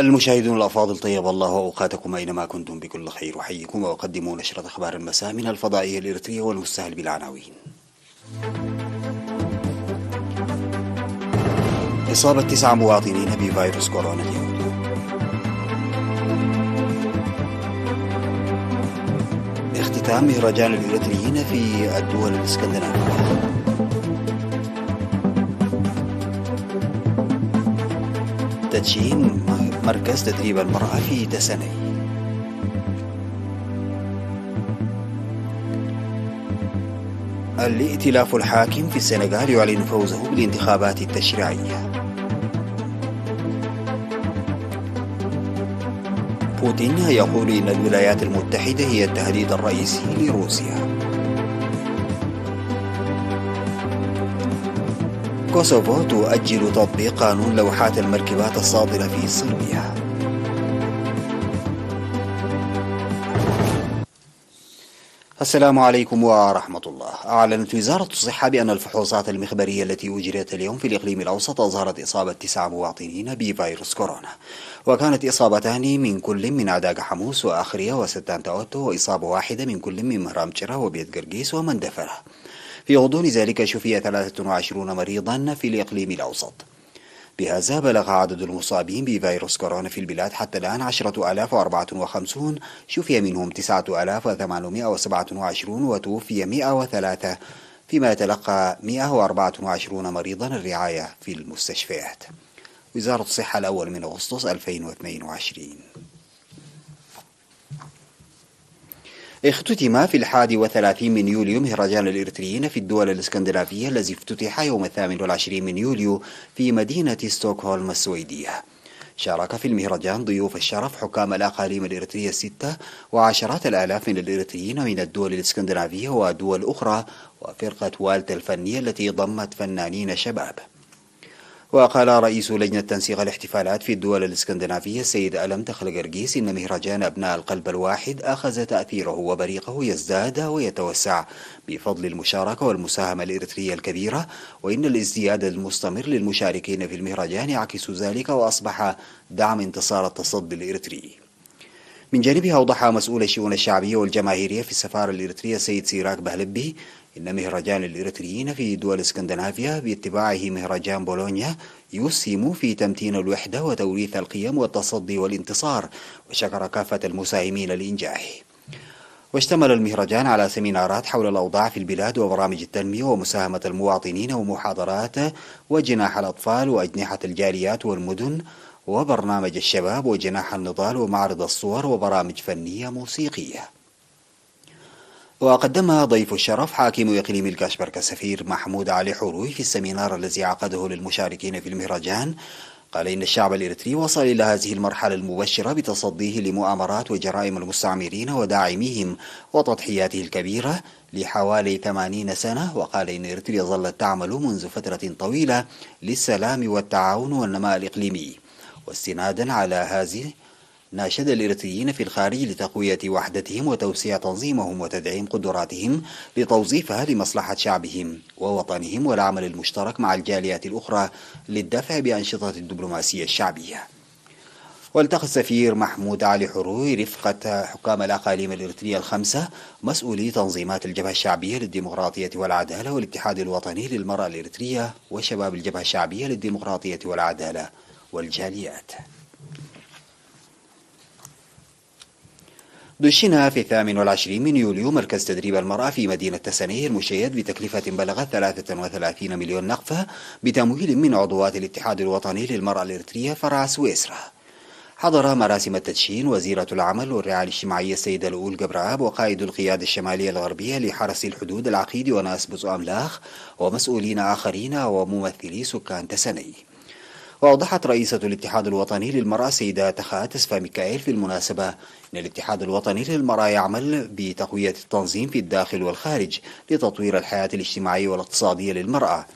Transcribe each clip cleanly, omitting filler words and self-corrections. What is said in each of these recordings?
المشاهدون الأفاضل، طيب الله أوقاتكم أينما كنتم بكل خير، وحييكم وأقدم نشرة أخبار المساء من الفضائية الإريترية والمستهل بالعناوين. إصابة 9 مواطنين بفيروس كورونا اليوم. اختتام مهرجان الإريتريين في الدول الإسكندنافية. تدشين مركز تدريب المرأة في دسني. الائتلاف الحاكم في السنغال يعلن فوزه بالانتخابات التشريعية. بوتين يقول إن الولايات المتحدة هي التهديد الرئيسي لروسيا. كوسوفو تؤجل تطبيق قانون لوحات المركبات الصادرة في صربيا. السلام عليكم ورحمة الله. أعلنت وزارة الصحة بأن الفحوصات المخبرية التي أجريت اليوم في الإقليم الأوسط أظهرت إصابة 9 مواطنين بفيروس كورونا، وكانت إصابتان من كل من عداق حموس وآخرية وستان تاوتو، وإصابة واحدة من كل من مهرام وبيت قرقيس ومندفرة. في غضون ذلك شفي 23 مريضا في الإقليم الأوسط. بهذا بلغ عدد المصابين بفيروس كورونا في البلاد حتى الآن 10,054، شفي منهم 9,827 وتوفي 103، فيما يتلقى 124 مريضا الرعاية في المستشفيات. وزارة الصحة الأول من أغسطس 2022. اختتم في 31 من يوليو مهرجان الإريتريين في الدول الإسكندنافية، الذي افتتح يوم 28 من يوليو في مدينة ستوكهولم السويدية. شارك في المهرجان ضيوف الشرف حكام الأقاليم الإريترية الستة وعشرات الآلاف من الإريتريين من الدول الإسكندنافية ودول أخرى، وفرقة والت الفنية التي ضمت فنانين شباب. وقال رئيس لجنة تنسيق الاحتفالات في الدول الإسكندنافية السيد ألم تخل قرقيس إن مهرجان أبناء القلب الواحد أخذ تأثيره وبريقه يزداد ويتوسع بفضل المشاركة والمساهمة الإريترية الكبيرة، وإن الازدياد المستمر للمشاركين في المهرجان يعكس ذلك وأصبح دعم انتصار التصدي الإريتري. من جانبها أوضح مسؤول الشؤون الشعبية والجماهيرية في السفارة الإريترية السيد سيراك بهلبي إن مهرجان الإريتريين في دول اسكندنافيا باتباعه مهرجان بولونيا يسهم في تمتين الوحدة وتوريث القيم والتصدي والانتصار، وشكر كافة المساهمين لإنجاحه. واشتمل المهرجان على سيمينارات حول الأوضاع في البلاد وبرامج التنمية ومساهمة المواطنين ومحاضرات وجناح الأطفال وأجنحة الجاليات والمدن وبرنامج الشباب وجناح النضال ومعرض الصور وبرامج فنية موسيقية. وقدم ضيف الشرف حاكم إقليم الكاشبرك السفير محمود علي حروي في السمينار الذي عقده للمشاركين في المهرجان، قال إن الشعب الإريتري وصل إلى هذه المرحلة المبشرة بتصديه لمؤامرات وجرائم المستعمرين وداعميهم وتضحياته الكبيرة لحوالي 80 سنة. وقال إن إريتريا ظلت تعمل منذ فترة طويلة للسلام والتعاون والنماء الإقليمي. واستنادا على هذه ناشد الإريتريين في الخارج لتقوية وحدتهم وتوسيع تنظيمهم وتدعيم قدراتهم لتوظيفها لمصلحة شعبهم ووطنهم، والعمل المشترك مع الجاليات الأخرى للدفع بأنشطة الدبلوماسية الشعبية. والتقى السفير محمود علي حروي رفقة حكام الأقاليم الإريترية الخمسة مسؤولي تنظيمات الجبهة الشعبية للديمقراطية والعدالة والاتحاد الوطني للمرأة الإريترية وشباب الجبهة الشعبية للديمقراطية والعدالة والجاليات. دشن في 28 من يوليو مركز تدريب المرأة في مدينة تسنيه المشيد بتكلفة بلغت 33 مليون نقفة بتمويل من عضوات الاتحاد الوطني للمرأة الإريترية فرع سويسرا. حضر مراسم التدشين وزيرة العمل والرعاية الاجتماعية السيدة لؤول قبرعاب وقائد القيادة الشمالية الغربية لحرس الحدود العقيد وناس بوزو أملاخ ومسؤولين آخرين وممثلي سكان تسني. وأوضحت رئيسة الاتحاد الوطني للمرأة سيدة تخا تسفا ميكائيل في المناسبة أن الاتحاد الوطني للمرأة يعمل بتقوية التنظيم في الداخل والخارج لتطوير الحياة الاجتماعية والاقتصادية للمرأة،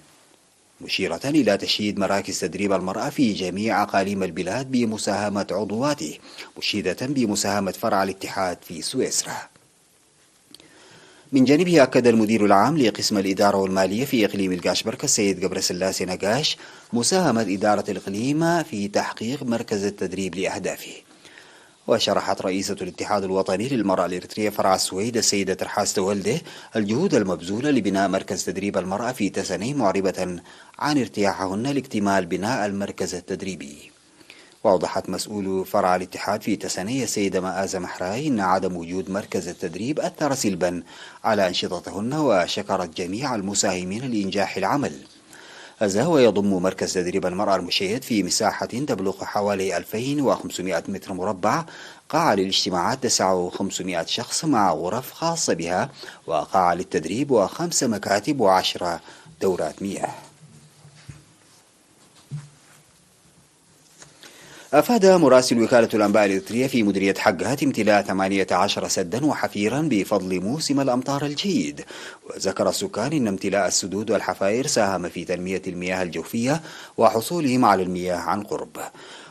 مشيرة إلى تشييد مراكز تدريب المرأة في جميع أقاليم البلاد بمساهمة عضواته، مشيدة بمساهمة فرع الاتحاد في سويسرا. من جانبه أكد المدير العام لقسم الإدارة والمالية في إقليم القاشبركة السيد قبرسلاسي نقاش مساهمة إدارة الإقليم في تحقيق مركز التدريب لأهدافه. وشرحت رئيسة الاتحاد الوطني للمرأة الإريترية فرع السويد السيدة ترحاس تولده الجهود المبذولة لبناء مركز تدريب المرأة في تسني، معربة عن ارتياحهن لاكتمال بناء المركز التدريبي. وأوضحت مسؤول فرع الاتحاد في تسني السيدة مآزة محراي أن عدم وجود مركز التدريب أثر سلبا على أنشطتهن، وشكرت جميع المساهمين لإنجاح العمل. هذا ويضم مركز تدريب المرأة المشيد في مساحة تبلغ حوالي 2500 متر مربع، قاعة للاجتماعات 9500 شخص مع غرف خاصة بها، وقاعة للتدريب و5 مكاتب و10 دورات مياه. أفاد مراسل وكالة الأنباء الإريترية في مديرية حقها امتلاء 18 سدا وحفيرا بفضل موسم الأمطار الجيد. وذكر السكان أن امتلاء السدود والحفائر ساهم في تنمية المياه الجوفية وحصولهم على المياه عن قرب.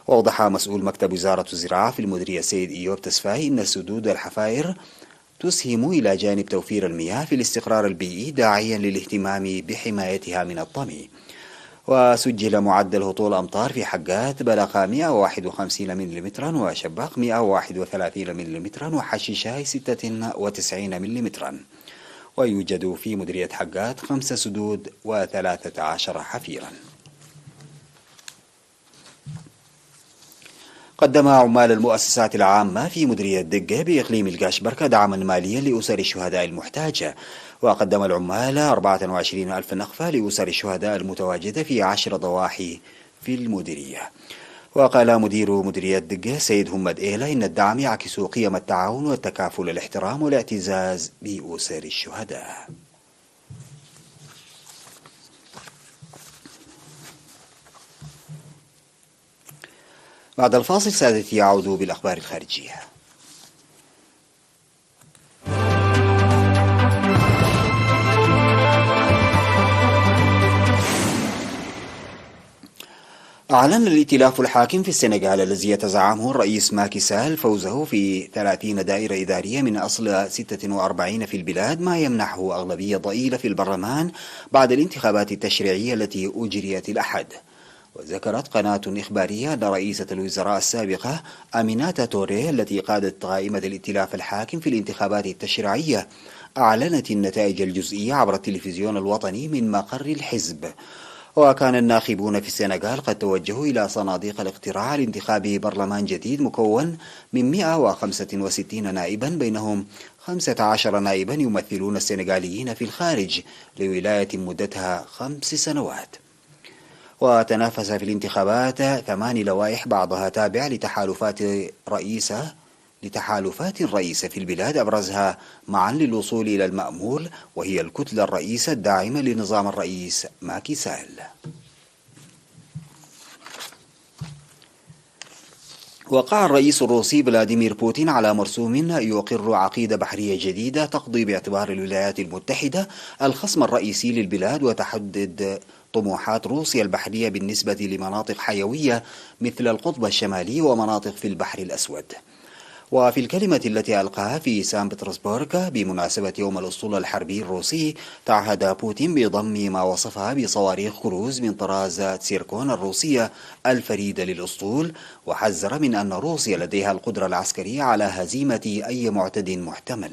وأوضح مسؤول مكتب وزارة الزراعة في المديرية السيد إيوب تسفاي أن السدود والحفائر تسهم إلى جانب توفير المياه في الاستقرار البيئي، داعيا للاهتمام بحمايتها من الطمي. وسجل معدل هطول أمطار في حقات بلغ 151 ملم، وشباق 131 ملم، وحشيشاي 96 ملم. ويوجد في مديرية حقات 5 سدود و13 حفيرا. قدم عمال المؤسسات العامة في مديرية دقة بإقليم القاشبركة دعما ماليا لأسر الشهداء المحتاجة. وقدم العمال 24 ألف نقفة لأسر الشهداء المتواجدة في 10 ضواحي في المديرية. وقال مدير مديرية دقة سيد همد إيلا إن الدعم يعكس قيم التعاون والتكافل، الاحترام والاعتزاز بأسر الشهداء. بعد الفاصل سادتي يعود بالأخبار الخارجية. أعلن الائتلاف الحاكم في السنغال الذي يتزعمه الرئيس ماكي سال فوزه في 30 دائرة إدارية من أصل 46 في البلاد، ما يمنحه أغلبية ضئيلة في البرلمان بعد الانتخابات التشريعية التي أجريت الأحد. وذكرت قناة إخبارية أن رئيسة الوزراء السابقة أميناتا توري التي قادت قائمة الائتلاف الحاكم في الانتخابات التشريعية أعلنت النتائج الجزئية عبر التلفزيون الوطني من مقر الحزب. وكان الناخبون في السنغال قد توجهوا إلى صناديق الاقتراع لانتخاب برلمان جديد مكون من 165 نائبا، بينهم 15 نائبا يمثلون السنغاليين في الخارج لولاية مدتها 5 سنوات. وتنافس في الانتخابات 8 لوائح بعضها تابع لتحالفات رئيسة في البلاد، أبرزها معا للوصول إلى المأمول، وهي الكتلة الرئيسة الداعمة لنظام الرئيس ماكي سال. وقع الرئيس الروسي فلاديمير بوتين على مرسوم يقر عقيدة بحرية جديدة تقضي باعتبار الولايات المتحدة الخصم الرئيسي للبلاد، وتحدد طموحات روسيا البحرية بالنسبة لمناطق حيوية مثل القطب الشمالي ومناطق في البحر الأسود. وفي الكلمة التي ألقاها في سان بطرسبورغ بمناسبة يوم الأسطول الحربي الروسي، تعهد بوتين بضم ما وصفها بصواريخ كروز من طراز تسيركون الروسية الفريدة للأسطول، وحذر من أن روسيا لديها القدرة العسكرية على هزيمة أي معتد محتمل.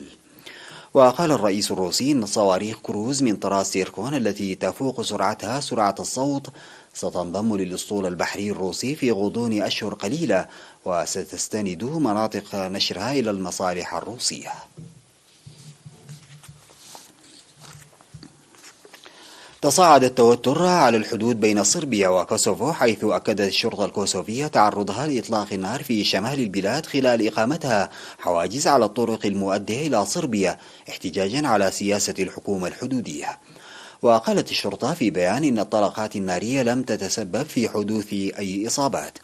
وقال الرئيس الروسي أن صواريخ كروز من طراز سيركون التي تفوق سرعتها سرعة الصوت ستنضم للأسطول البحري الروسي في غضون أشهر قليلة، وستستند مناطق نشرها إلى المصالح الروسية. تصاعد التوتر على الحدود بين صربيا وكوسوفو، حيث أكدت الشرطة الكوسوفية تعرضها لإطلاق النار في شمال البلاد خلال إقامتها حواجز على الطرق المؤدية إلى صربيا احتجاجا على سياسة الحكومة الحدودية. وقالت الشرطة في بيان إن الطلقات النارية لم تتسبب في حدوث أي إصابات،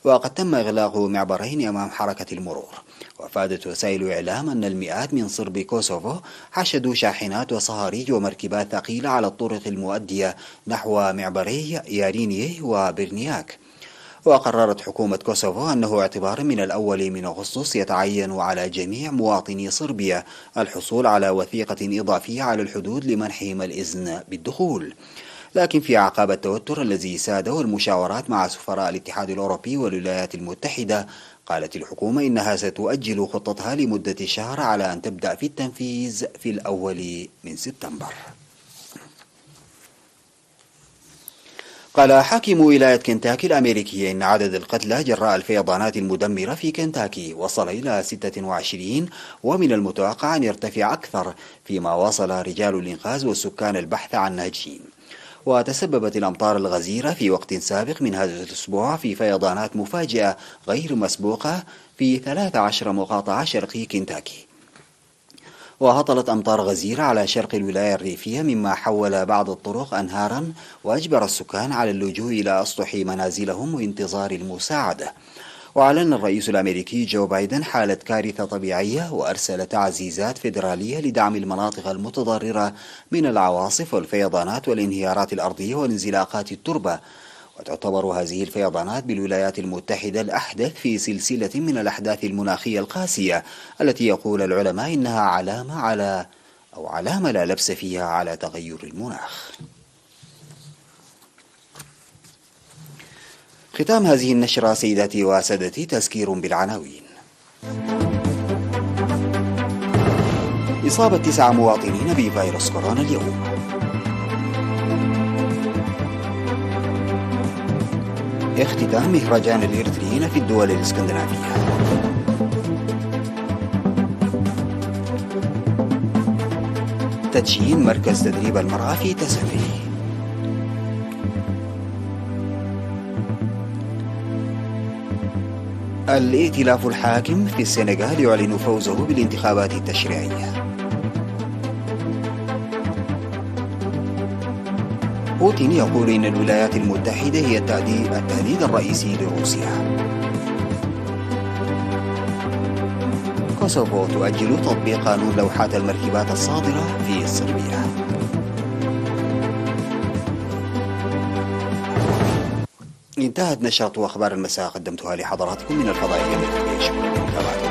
وقد تم إغلاق معبرين أمام حركة المرور. وأفادت وسائل إعلام أن المئات من صربي كوسوفو حشدوا شاحنات وصهاريج ومركبات ثقيلة على الطرق المؤدية نحو معبري يارينيه وبرنياك. وقررت حكومة كوسوفو أنه اعتبارا من الأول من أغسطس يتعين على جميع مواطني صربيا الحصول على وثيقة إضافية على الحدود لمنحهم الإذن بالدخول. لكن في أعقاب التوتر الذي ساد والمشاورات مع سفراء الاتحاد الأوروبي والولايات المتحدة، قالت الحكومة إنها ستؤجل خطتها لمدة شهر على أن تبدأ في التنفيذ في الأول من سبتمبر. قال حاكم ولاية كنتاكي الأمريكية إن عدد القتلى جراء الفيضانات المدمرة في كنتاكي وصل إلى 26، ومن المتوقع أن يرتفع أكثر فيما واصل رجال الإنقاذ والسكان البحث عن ناجين. وتسببت الأمطار الغزيرة في وقت سابق من هذا الأسبوع في فيضانات مفاجئة غير مسبوقة في 13 مقاطعة شرقي كنتاكي، وهطلت أمطار غزيرة على شرق الولاية الريفية مما حول بعض الطرق أنهارا وأجبر السكان على اللجوء إلى أسطح منازلهم وانتظار المساعدة. وأعلن الرئيس الأمريكي جو بايدن حالة كارثة طبيعية وأرسل تعزيزات فيدرالية لدعم المناطق المتضررة من العواصف والفيضانات والانهيارات الأرضية وانزلاقات التربة. وتعتبر هذه الفيضانات بالولايات المتحدة الأحدث في سلسلة من الأحداث المناخية القاسية التي يقول العلماء إنها علامة لا لبس فيها على تغير المناخ. ختام هذه النشرة سيداتي وسادتي تذكير بالعناوين. إصابة 9 مواطنين بفيروس كورونا اليوم. اختتام مهرجان الإريتريين في الدول الإسكندنافية. تدشين مركز تدريب المرأة في تسري. الائتلاف الحاكم في السنغال يعلن فوزه بالانتخابات التشريعية. بوتين يقول إن الولايات المتحدة هي التهديد الرئيسي لروسيا. كوسوفو تؤجل تطبيق قانون لوحات المركبات الصادرة في صربيا. انتهت نشرة أخبار المساء قدمتها لحضراتكم من الفضاء الأمريكية. شكرا.